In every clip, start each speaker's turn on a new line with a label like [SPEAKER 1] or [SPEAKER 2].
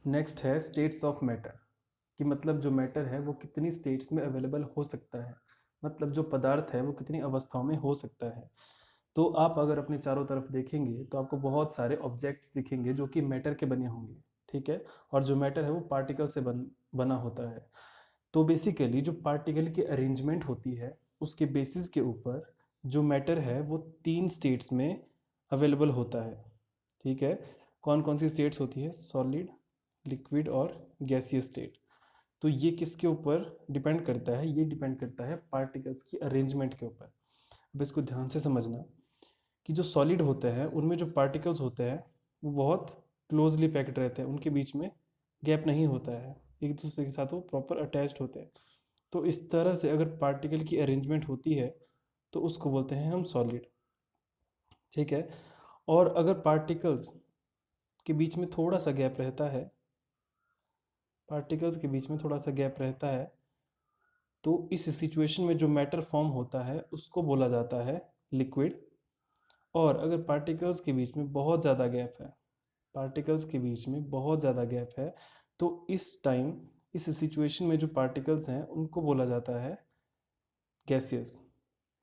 [SPEAKER 1] Next है states of matter, कि मतलब जो मैटर है वो कितनी स्टेट्स में अवेलेबल हो सकता है, मतलब जो पदार्थ है वो कितनी अवस्थाओं में हो सकता है। तो आप अगर अपने चारों तरफ देखेंगे तो आपको बहुत सारे ऑब्जेक्ट्स दिखेंगे जो कि मैटर के बने होंगे, ठीक है। और जो मैटर है वो पार्टिकल से बना होता है। तो बेसिकली जो पार्टिकल की अरेंजमेंट होती है उसके बेसिस के ऊपर जो मैटर है वो 3 स्टेट्स में अवेलेबल होता है, ठीक है। कौन कौन सी स्टेट्स होती है? सॉलिड, लिक्विड और गैसियस स्टेट। तो ये किसके ऊपर डिपेंड करता है? ये डिपेंड करता है पार्टिकल्स की अरेंजमेंट के ऊपर। अब इसको ध्यान से समझना कि जो सॉलिड होते हैं उनमें जो पार्टिकल्स होते हैं वो बहुत क्लोजली पैक्ड रहते हैं, उनके बीच में गैप नहीं होता है, एक दूसरे के साथ वो प्रॉपर अटैच्ड होते हैं। तो इस तरह से अगर पार्टिकल की अरेंजमेंट होती है तो उसको बोलते हैं हम सॉलिड, ठीक है। और अगर पार्टिकल्स के बीच में थोड़ा सा गैप रहता है, पार्टिकल्स के बीच में थोड़ा सा गैप रहता है, तो इस सिचुएशन में जो मैटर फॉर्म होता है उसको बोला जाता है लिक्विड। और अगर पार्टिकल्स के बीच में बहुत ज़्यादा गैप है, पार्टिकल्स के बीच में बहुत ज़्यादा गैप है, तो इस टाइम इस सिचुएशन में जो पार्टिकल्स हैं उनको बोला जाता है गैसियस,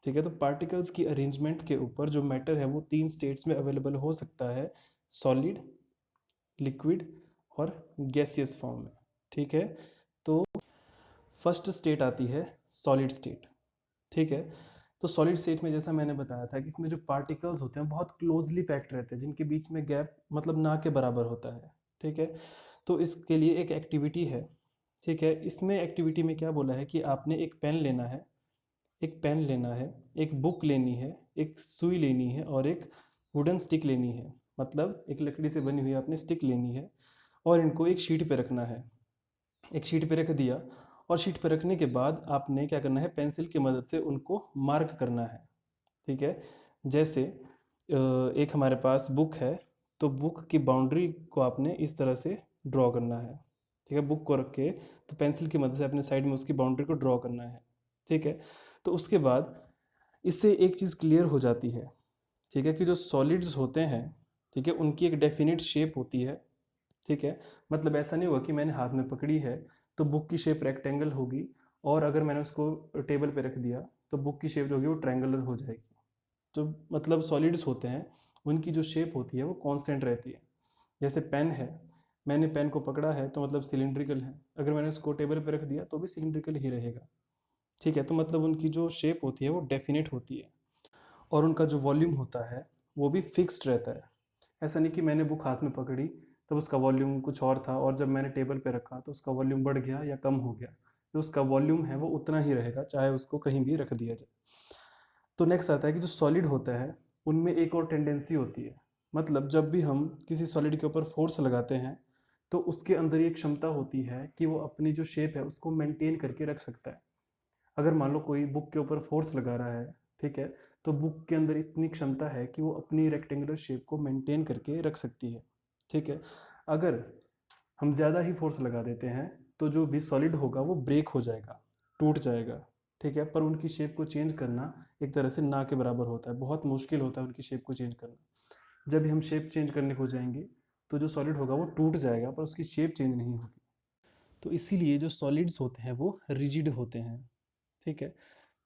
[SPEAKER 1] ठीक है। तो पार्टिकल्स की अरेंजमेंट के ऊपर जो मैटर है वो 3 स्टेट्स में अवेलेबल हो सकता है, सॉलिड, लिक्विड और गैसियस फॉर्म में, ठीक है। तो फर्स्ट स्टेट आती है सॉलिड स्टेट, ठीक है। तो सॉलिड स्टेट में जैसा मैंने बताया था कि इसमें जो पार्टिकल्स होते हैं बहुत क्लोजली पैक्ड रहते हैं, जिनके बीच में गैप मतलब ना के बराबर होता है, ठीक है। तो इसके लिए एक एक्टिविटी है, ठीक है। इसमें एक्टिविटी में क्या बोला है कि आपने एक पेन लेना है, एक पेन लेना है, एक बुक लेनी है, एक सुई लेनी है और एक वुडन स्टिक लेनी है, मतलब एक लकड़ी से बनी हुई आपने स्टिक लेनी है। और इनको एक शीट पे रखना है, एक शीट पे रख दिया। और शीट पे रखने के बाद आपने क्या करना है, पेंसिल की मदद से उनको मार्क करना है, ठीक है। जैसे एक हमारे पास बुक है, तो बुक की बाउंड्री को आपने इस तरह से ड्रॉ करना है, ठीक है। बुक को रख के तो पेंसिल की मदद से अपने साइड में उसकी बाउंड्री को ड्रॉ करना है, ठीक है। तो उसके बाद इससे एक चीज़ क्लियर हो जाती है, ठीक है, कि जो सॉलिड्स होते हैं, ठीक है, उनकी एक डेफिनेट शेप होती है, ठीक है। मतलब ऐसा नहीं हुआ कि मैंने हाथ में पकड़ी है तो बुक की शेप रेक्टेंगल होगी, और अगर मैंने उसको टेबल पे रख दिया तो बुक की शेप जो होगी वो ट्रायंगुलर हो जाएगी। तो मतलब सॉलिड्स होते हैं उनकी जो शेप होती है वो कांस्टेंट रहती है। जैसे पेन है, मैंने पेन को पकड़ा है तो मतलब सिलिंड्रिकल है, अगर मैंने उसको टेबल पे रख दिया तो भी सिलिंड्रिकल ही रहेगा, ठीक है। तो मतलब उनकी जो शेप होती है वो डेफिनेट होती है, और उनका जो वॉल्यूम होता है वो भी फिक्स्ड रहता है। ऐसा नहीं कि मैंने बुक हाथ में पकड़ी तब उसका वॉल्यूम कुछ और था और जब मैंने टेबल पे रखा तो उसका वॉल्यूम बढ़ गया या कम हो गया। जो उसका वॉल्यूम है वो उतना ही रहेगा चाहे उसको कहीं भी रख दिया जाए। तो नेक्स्ट आता है कि जो सॉलिड होता है उनमें एक और टेंडेंसी होती है, मतलब जब भी हम किसी सॉलिड के ऊपर फोर्स लगाते हैं तो उसके अंदर ये क्षमता होती है कि वो अपनी जो शेप है उसको मेंटेन करके रख सकता है। अगर मान लो कोई बुक के ऊपर फोर्स लगा रहा है, ठीक है, तो बुक के अंदर इतनी क्षमता है कि वो अपनी रेक्टेंगुलर शेप को मेंटेन करके रख सकती है, ठीक है। अगर हम ज़्यादा ही फोर्स लगा देते हैं तो जो भी सॉलिड होगा वो ब्रेक हो जाएगा, टूट जाएगा, ठीक है। पर उनकी शेप को चेंज करना एक तरह से ना के बराबर होता है, बहुत मुश्किल होता है उनकी शेप को चेंज करना। जब भी हम शेप चेंज करने को जाएंगे तो जो सॉलिड होगा वो टूट जाएगा पर उसकी शेप चेंज नहीं होगी। तो इसीलिए जो सॉलिड्स होते हैं वो रिजिड होते हैं, ठीक है।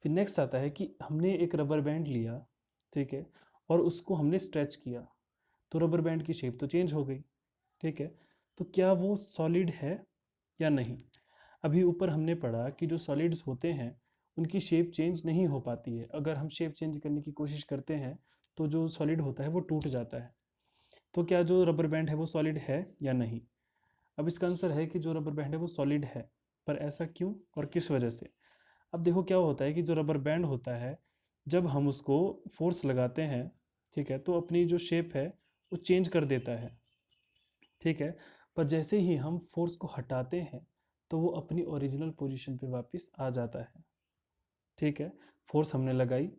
[SPEAKER 1] फिर नेक्स्ट आता है कि हमने एक रबर बैंड लिया, ठीक है, और उसको हमने स्ट्रेच किया तो रबर बैंड की शेप तो चेंज हो गई, ठीक है। तो क्या वो सॉलिड है या नहीं? अभी ऊपर हमने पढ़ा कि जो सॉलिड्स होते हैं उनकी शेप चेंज नहीं हो पाती है, अगर हम शेप चेंज करने की कोशिश करते हैं तो जो सॉलिड होता है वो टूट जाता है। तो क्या जो रबर बैंड है वो सॉलिड है या नहीं? अब इसका आंसर है कि जो रबर बैंड है वो सॉलिड है। पर ऐसा क्यों और किस वजह से? अब देखो क्या होता है कि जो रबर बैंड होता है जब हम उसको फोर्स लगाते हैं, ठीक है, तो अपनी जो शेप है वो चेंज कर देता है, ठीक है। पर जैसे ही हम फोर्स को हटाते हैं तो वो अपनी ओरिजिनल पोजीशन पे वापस आ जाता है, ठीक है। फोर्स हमने लगाई,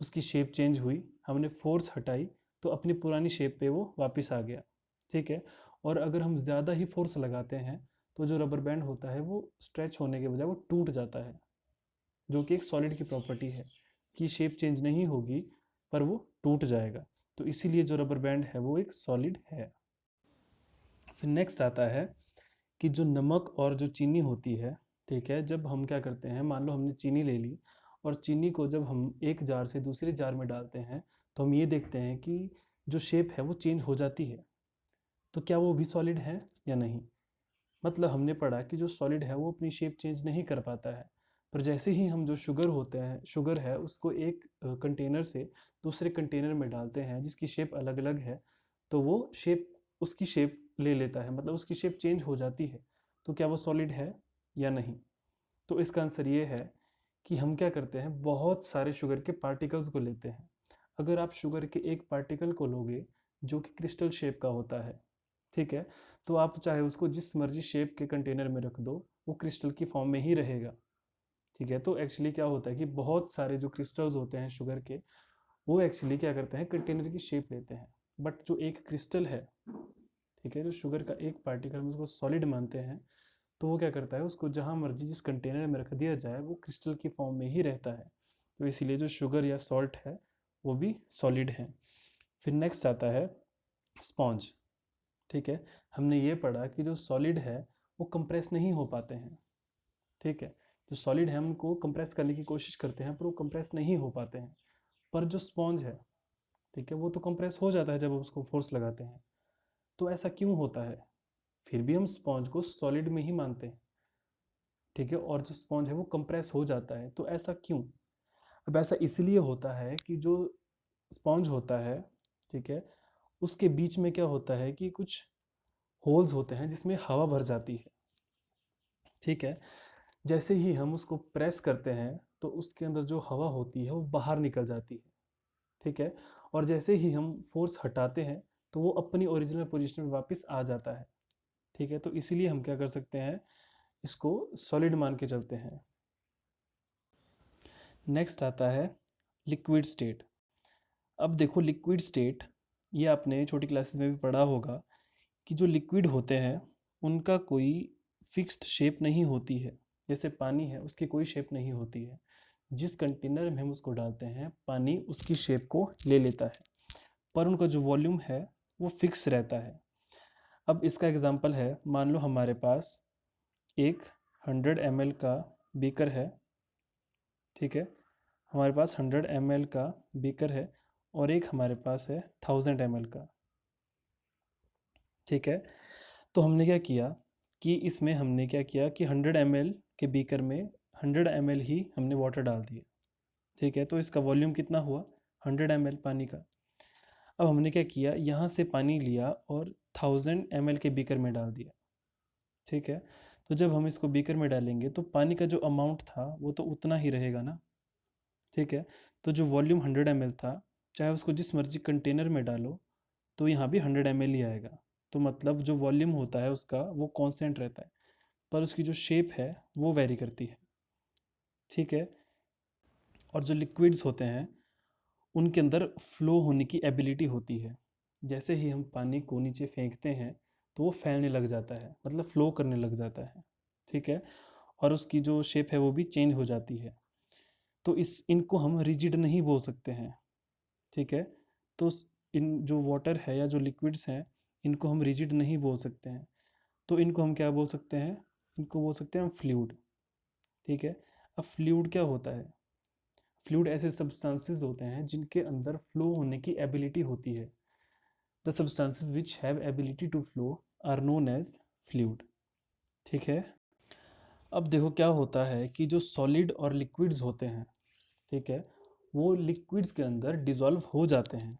[SPEAKER 1] उसकी शेप चेंज हुई, हमने फोर्स हटाई तो अपनी पुरानी शेप पे वो वापस आ गया, ठीक है। और अगर हम ज़्यादा ही फोर्स लगाते हैं तो जो रबर बैंड होता है वो स्ट्रेच होने के बजाय वो टूट जाता है, जो कि एक सॉलिड की प्रॉपर्टी है कि शेप चेंज नहीं होगी पर वो टूट जाएगा। तो इसीलिए जो रबर बैंड है वो एक सॉलिड है। फिर नेक्स्ट आता है कि जो नमक और जो चीनी होती है, ठीक है, जब हम क्या करते हैं, मान लो हमने चीनी ले ली और चीनी को जब हम एक जार से दूसरे जार में डालते हैं तो हम ये देखते हैं कि जो शेप है वो चेंज हो जाती है। तो क्या वो भी सॉलिड है या नहीं? मतलब हमने पढ़ा कि जो सॉलिड है वो अपनी शेप चेंज नहीं कर पाता है, पर जैसे ही हम जो शुगर है उसको एक कंटेनर से दूसरे कंटेनर में डालते हैं जिसकी शेप अलग अलग है, तो वो शेप उसकी शेप ले लेता है, मतलब उसकी शेप चेंज हो जाती है। तो क्या वो सॉलिड है या नहीं? तो इसका आंसर ये है कि हम क्या करते हैं, बहुत सारे शुगर के पार्टिकल्स को लेते हैं। अगर आप शुगर के एक पार्टिकल को लोगे जो कि क्रिस्टल शेप का होता है, ठीक है, तो आप चाहे उसको जिस मर्जी शेप के कंटेनर में रख दो, वो क्रिस्टल की फॉर्म में ही रहेगा। ठीक है, तो एक्चुअली क्या होता है कि बहुत सारे जो क्रिस्टल्स होते हैं शुगर के, वो एक्चुअली क्या करते हैं, कंटेनर की शेप लेते हैं। बट जो एक क्रिस्टल है, ठीक है, जो शुगर का एक पार्टिकल हम उसको सॉलिड मानते हैं, तो वो क्या करता है, उसको जहाँ मर्जी जिस कंटेनर में रख दिया जाए वो क्रिस्टल की फॉर्म में ही रहता है। तो इसीलिए जो शुगर या सॉल्ट है वो भी सॉलिड है। फिर नेक्स्ट आता है स्पॉन्ज। ठीक है, हमने ये पढ़ा कि जो सॉलिड है वो कंप्रेस नहीं हो पाते हैं। ठीक है, जो सॉलिड है हमको कंप्रेस करने की कोशिश करते हैं पर वो कंप्रेस नहीं हो पाते हैं। पर जो स्पॉन्ज है, ठीक है, वो तो कंप्रेस हो जाता है जब हम उसको फोर्स लगाते हैं। तो ऐसा क्यों होता है? फिर भी हम स्पॉन्ज को सॉलिड में ही मानते हैं। ठीक है, और जो स्पॉन्ज है वो कंप्रेस हो जाता है, तो ऐसा क्यों? अब ऐसा इसलिए होता है कि जो स्पॉन्ज होता है, ठीक है, उसके बीच में क्या होता है कि कुछ होल्स होते हैं जिसमें हवा भर जाती है। ठीक है, जैसे ही हम उसको प्रेस करते हैं तो उसके अंदर जो हवा होती है वो बाहर निकल जाती है। ठीक है, और जैसे ही हम फोर्स हटाते हैं तो वो अपनी ओरिजिनल पोजीशन में वापस आ जाता है। ठीक है, तो इसीलिए हम क्या कर सकते हैं, इसको सॉलिड मान के चलते हैं। नेक्स्ट आता है लिक्विड स्टेट। अब देखो लिक्विड स्टेट, ये आपने छोटी क्लासेस में भी पढ़ा होगा कि जो लिक्विड होते हैं उनका कोई फिक्स्ड शेप नहीं होती है। जैसे पानी है, उसकी कोई शेप नहीं होती है। जिस कंटेनर में हम उसको डालते हैं पानी उसकी शेप को ले लेता है, पर उनका जो वॉल्यूम है वो फिक्स रहता है। अब इसका एग्जांपल है, मान लो हमारे पास एक 100 ml का बीकर है। ठीक है, हमारे पास 100 ml का बीकर है और एक हमारे पास है 1000 ml का। ठीक है, तो हमने क्या किया कि इसमें हमने क्या किया कि 100 ml के बीकर में 100 ml ही हमने वाटर डाल दिया। ठीक है, तो इसका वॉल्यूम कितना हुआ, 100 ml पानी का। अब हमने क्या किया, यहाँ से पानी लिया और 1000 ml के बीकर में डाल दिया। ठीक है, तो जब हम इसको बीकर में डालेंगे तो पानी का जो अमाउंट था वो तो उतना ही रहेगा ना। ठीक है, तो जो वॉल्यूम 100 ml था, चाहे उसको जिस मर्जी कंटेनर में डालो तो यहाँ भी 100 ml ही आएगा। तो मतलब जो वॉल्यूम होता है उसका वो कांस्टेंट रहता है, पर उसकी जो शेप है वो वेरी करती है। ठीक है, और जो लिक्विड्स होते हैं उनके अंदर फ्लो होने की एबिलिटी होती है। जैसे ही हम पानी को नीचे फेंकते हैं तो वो फैलने लग जाता है, मतलब फ्लो करने लग जाता है। ठीक है, और उसकी जो शेप है वो भी चेंज हो जाती है। तो इनको हम रिजिड नहीं बोल सकते हैं। ठीक है, तो इन जो वाटर है या जो लिक्विड्स हैं इनको हम रिजिड नहीं बोल सकते हैं। तो इनको हम क्या बोल सकते हैं, इनको बोल सकते हैं हम फ्लूइड। ठीक है, अब फ्लूइड क्या होता है? फ्लूइड ऐसे सब्सटेंसेस होते हैं जिनके अंदर फ्लो होने की एबिलिटी होती है। The substances which have ability to flow are known as fluid. ठीक है, अब देखो क्या होता है कि जो सॉलिड और लिक्विड्स होते हैं, ठीक है, वो लिक्विड्स के अंदर डिसॉल्व हो जाते हैं,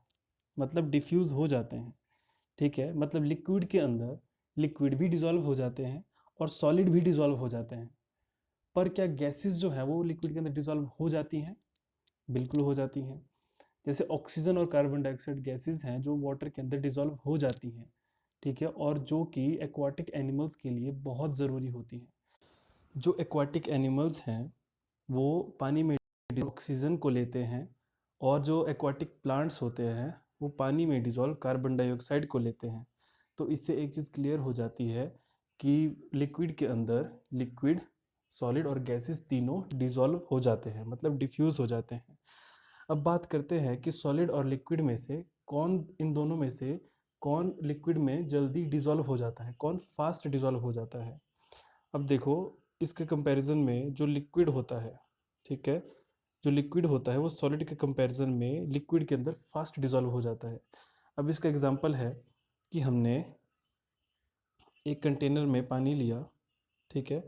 [SPEAKER 1] मतलब डिफ्यूज हो जाते हैं। ठीक है, मतलब लिक्विड के अंदर लिक्विड भी डिसॉल्व हो जाते हैं और सॉलिड भी डिसॉल्व हो जाते हैं। पर क्या गैसेस जो है वो लिक्विड के अंदर डिसॉल्व हो जाती हैं? बिल्कुल हो जाती हैं। जैसे ऑक्सीजन और कार्बन डाइऑक्साइड गैसेस हैं जो वाटर के अंदर डिसॉल्व हो जाती हैं। ठीक है, और जो कि एक्वाटिक एनिमल्स के लिए बहुत ज़रूरी होती हैं। जो एक्वाटिक एनिमल्स हैं वो पानी में ऑक्सीजन को लेते हैं, और जो एक्वाटिक प्लांट्स होते हैं वो पानी में डिसॉल्व कार्बन डाइऑक्साइड को लेते हैं। तो इससे एक चीज़ क्लियर हो जाती है कि लिक्विड के अंदर लिक्विड, सॉलिड और गैसेस तीनों डिसॉल्व हो जाते हैं, मतलब डिफ्यूज़ हो जाते हैं। अब बात करते हैं कि सॉलिड और लिक्विड में से इन दोनों में से कौन लिक्विड में जल्दी डिज़ोल्व हो जाता है, कौन फास्ट डिज़ोल्व हो जाता है। अब देखो, इसके कंपैरिजन में जो लिक्विड होता है, ठीक है, जो लिक्विड होता है वो सॉलिड के कंपैरिजन में लिक्विड के अंदर फास्ट डिज़ोल्व हो जाता है। अब इसका एग्जांपल है कि हमने एक कंटेनर में पानी लिया, ठीक है,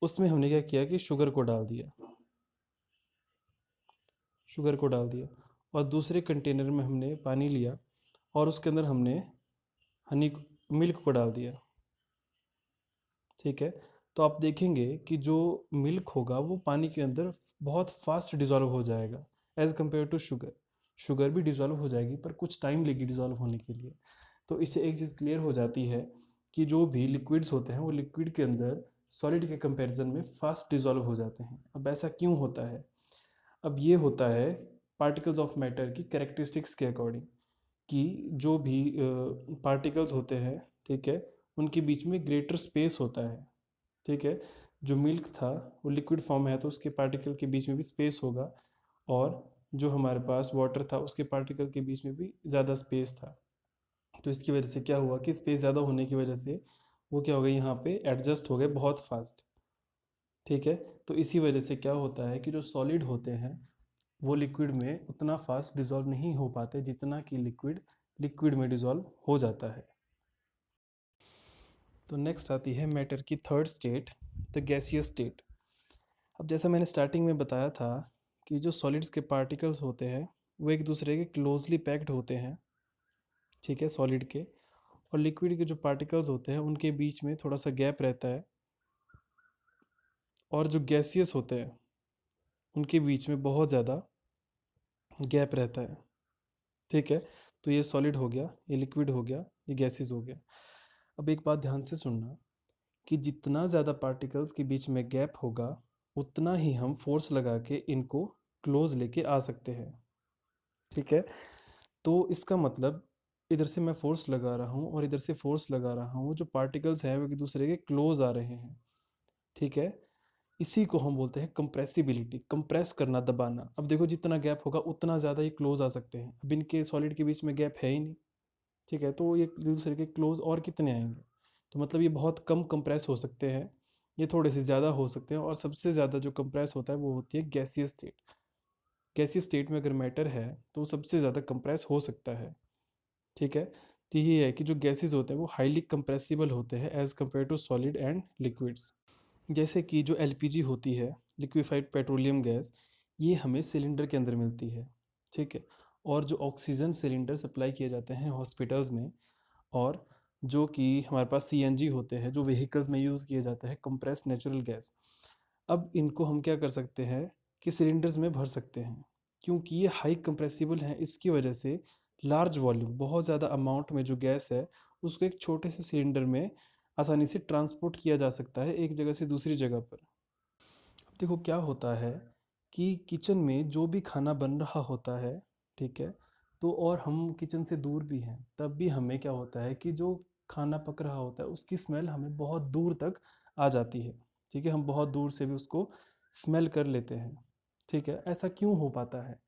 [SPEAKER 1] उसमें हमने क्या किया कि शुगर को डाल दिया, शुगर को डाल दिया, और दूसरे कंटेनर में हमने पानी लिया और उसके अंदर हमने हनी मिल्क को डाल दिया, ठीक है। तो आप देखेंगे कि जो मिल्क होगा वो पानी के अंदर बहुत फास्ट डिज़ोल्व हो जाएगा as compare to sugar. Sugar भी डिज़ोल्व हो जाएगी पर कुछ टाइम लेगी डिज़ोल्व होने के लिए। तो इससे एक चीज़ क्लियर हो जाती है कि जो भी लिक्विड्स होते हैं वो लिक्विड के अंदर सॉलिड के कंपैरिजन में फास्ट डिज़ोल्व हो जाते हैं। अब ऐसा क्यों होता है? अब ये होता है पार्टिकल्स ऑफ मैटर की कैरेक्टरिस्टिक्स के अकॉर्डिंग, कि जो भी पार्टिकल्स होते हैं, ठीक है, उनके बीच में ग्रेटर स्पेस होता है, ठीक है। जो मिल्क था वो लिक्विड फॉर्म है तो उसके पार्टिकल के बीच में भी स्पेस होगा, और जो हमारे पास वाटर था उसके पार्टिकल के बीच में भी ज़्यादा स्पेस था। तो इसकी वजह से क्या हुआ कि स्पेस ज़्यादा होने की वजह से वो क्या हो गया, यहाँ पे एडजस्ट हो गए बहुत फास्ट, ठीक है। तो इसी वजह से क्या होता है कि जो सॉलिड होते हैं वो लिक्विड में उतना फास्ट डिज़ोल्व नहीं हो पाते जितना कि लिक्विड लिक्विड में डिज़ोल्व हो जाता है। तो नेक्स्ट आती है मैटर की third state, the gaseous state. अब जैसा मैंने स्टार्टिंग में बताया था कि जो सॉलिड्स के पार्टिकल्स होते हैं वो एक दूसरे के क्लोजली पैक्ड होते हैं, ठीक है, सॉलिड के, और लिक्विड के जो पार्टिकल्स होते हैं उनके बीच में थोड़ा सा गैप रहता है, और जो गैसियस होते हैं उनके बीच में बहुत ज़्यादा गैप रहता है, ठीक है। तो ये सॉलिड हो गया, ये लिक्विड हो गया, ये गैसेस हो गया। अब एक बात ध्यान से सुनना कि जितना ज़्यादा पार्टिकल्स के बीच में गैप होगा उतना ही हम फोर्स लगा के इनको क्लोज लेके आ सकते हैं, ठीक है। तो इसका मतलब इधर से मैं फोर्स लगा रहा हूँ और इधर से फोर्स लगा रहा हूँ, जो पार्टिकल्स हैं वो एक दूसरे के क्लोज आ रहे हैं, ठीक है। इसी को हम बोलते हैं कंप्रेसिबिलिटी, कंप्रेस करना, दबाना। अब देखो जितना गैप होगा उतना ज़्यादा ये क्लोज आ सकते हैं, अब इनके सॉलिड के बीच में गैप है ही नहीं, ठीक है, तो ये एक दूसरे के क्लोज और कितने आएंगे। तो मतलब ये बहुत कम कंप्रेस हो सकते हैं, ये थोड़े से ज़्यादा हो सकते हैं, और सबसे ज़्यादा जो कंप्रेस होता है वो होती है गैसियस स्टेट। गैसियस स्टेट में अगर मैटर है तो वो सबसे ज़्यादा कंप्रेस हो सकता है, ठीक है। तो ये है कि जो गैसेस होते हैं वो हाईली कंप्रेसिबल होते हैं as compare to solid and liquids. जैसे कि जो एलपीजी होती है, लिक्विफाइड पेट्रोलियम गैस, ये हमें सिलेंडर के अंदर मिलती है, ठीक है। और जो ऑक्सीजन सिलेंडर सप्लाई किए जाते हैं हॉस्पिटल्स में, और जो कि हमारे पास सीएनजी होते हैं जो व्हीकल्स में यूज़ किए जाते हैं, कंप्रेस नेचुरल गैस, अब इनको हम क्या कर सकते हैं कि सिलेंडर्स में भर सकते हैं, क्योंकि ये हाई कंप्रेसिबल हैं। इसकी वजह से लार्ज वॉल्यूम, बहुत ज़्यादा अमाउंट में जो गैस है उसको एक छोटे से सिलेंडर में आसानी से ट्रांसपोर्ट किया जा सकता है एक जगह से दूसरी जगह पर। अब देखो क्या होता है कि किचन में जो भी खाना बन रहा होता है, ठीक है, तो और हम किचन से दूर भी हैं तब भी हमें क्या होता है कि जो खाना पक रहा होता है उसकी स्मेल हमें बहुत दूर तक आ जाती है, ठीक है, हम बहुत दूर से भी उसको स्मेल कर लेते हैं, ठीक है। ऐसा क्यों हो पाता है?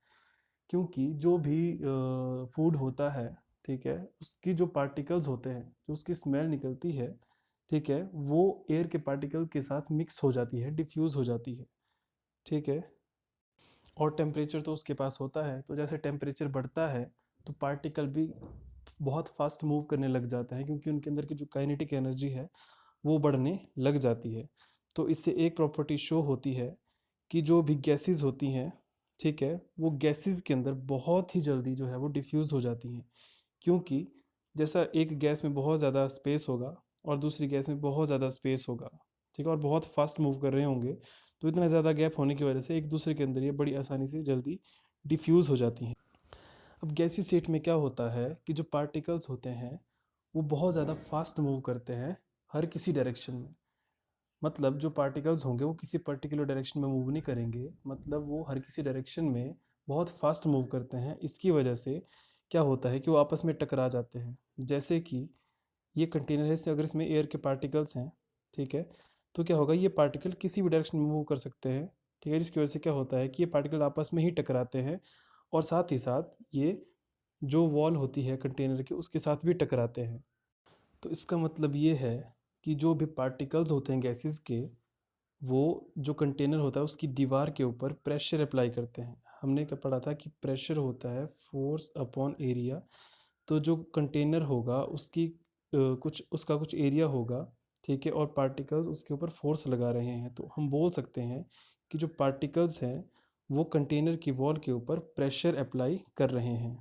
[SPEAKER 1] क्योंकि जो भी फूड होता है, ठीक है, उसकी जो पार्टिकल्स होते हैं, जो उसकी स्मेल निकलती है, ठीक है, वो एयर के पार्टिकल के साथ मिक्स हो जाती है, डिफ्यूज़ हो जाती है, ठीक है। और टेम्परेचर तो उसके पास होता है, तो जैसे टेम्परेचर बढ़ता है तो पार्टिकल भी बहुत फास्ट मूव करने लग जाते हैं, क्योंकि उनके अंदर की जो काइनेटिक एनर्जी है वो बढ़ने लग जाती है। तो इससे एक प्रॉपर्टी शो होती है कि जो भी गैसेस होती हैं, ठीक है, वो गैसेस के अंदर बहुत ही जल्दी जो है वो डिफ्यूज़ हो जाती हैं, क्योंकि जैसा एक गैस में बहुत ज़्यादा स्पेस होगा और दूसरी गैस में बहुत ज़्यादा स्पेस होगा, ठीक है, और बहुत फास्ट मूव कर रहे होंगे, तो इतना ज़्यादा गैप होने की वजह से एक दूसरे के अंदर ये बड़ी आसानी से जल्दी डिफ्यूज़ हो जाती हैं। अब गैसी स्टेट में क्या होता है कि जो पार्टिकल्स होते हैं वो बहुत ज़्यादा फास्ट मूव करते हैं हर किसी डायरेक्शन में। मतलब जो पार्टिकल्स होंगे वो किसी पर्टिकुलर डायरेक्शन में मूव नहीं करेंगे, मतलब वो हर किसी डायरेक्शन में बहुत फास्ट मूव करते हैं। इसकी वजह से क्या होता है कि वो आपस में टकरा जाते हैं। जैसे कि ये कंटेनर है, से अगर इसमें एयर के पार्टिकल्स हैं, ठीक है, तो क्या होगा, ये पार्टिकल किसी भी डायरेक्शन में मूव कर सकते हैं, ठीक है, जिसकी वजह से क्या होता है कि ये पार्टिकल आपस में ही टकराते हैं, और साथ ही साथ ये जो वॉल होती है कंटेनर की उसके साथ भी टकराते हैं। तो इसका मतलब ये है कि जो भी पार्टिकल्स होते हैं गैसेस के, वो जो कंटेनर होता है उसकी दीवार के ऊपर प्रेशर अप्लाई करते हैं। हमने क्या पढ़ा था कि प्रेशर होता है फोर्स अपॉन एरिया। तो जो कंटेनर होगा उसकी कुछ उसका कुछ एरिया होगा, ठीक है, और पार्टिकल्स उसके ऊपर फोर्स लगा रहे हैं, तो हम बोल सकते हैं कि जो पार्टिकल्स हैं वो कंटेनर की वॉल के ऊपर प्रेशर अप्लाई कर रहे हैं।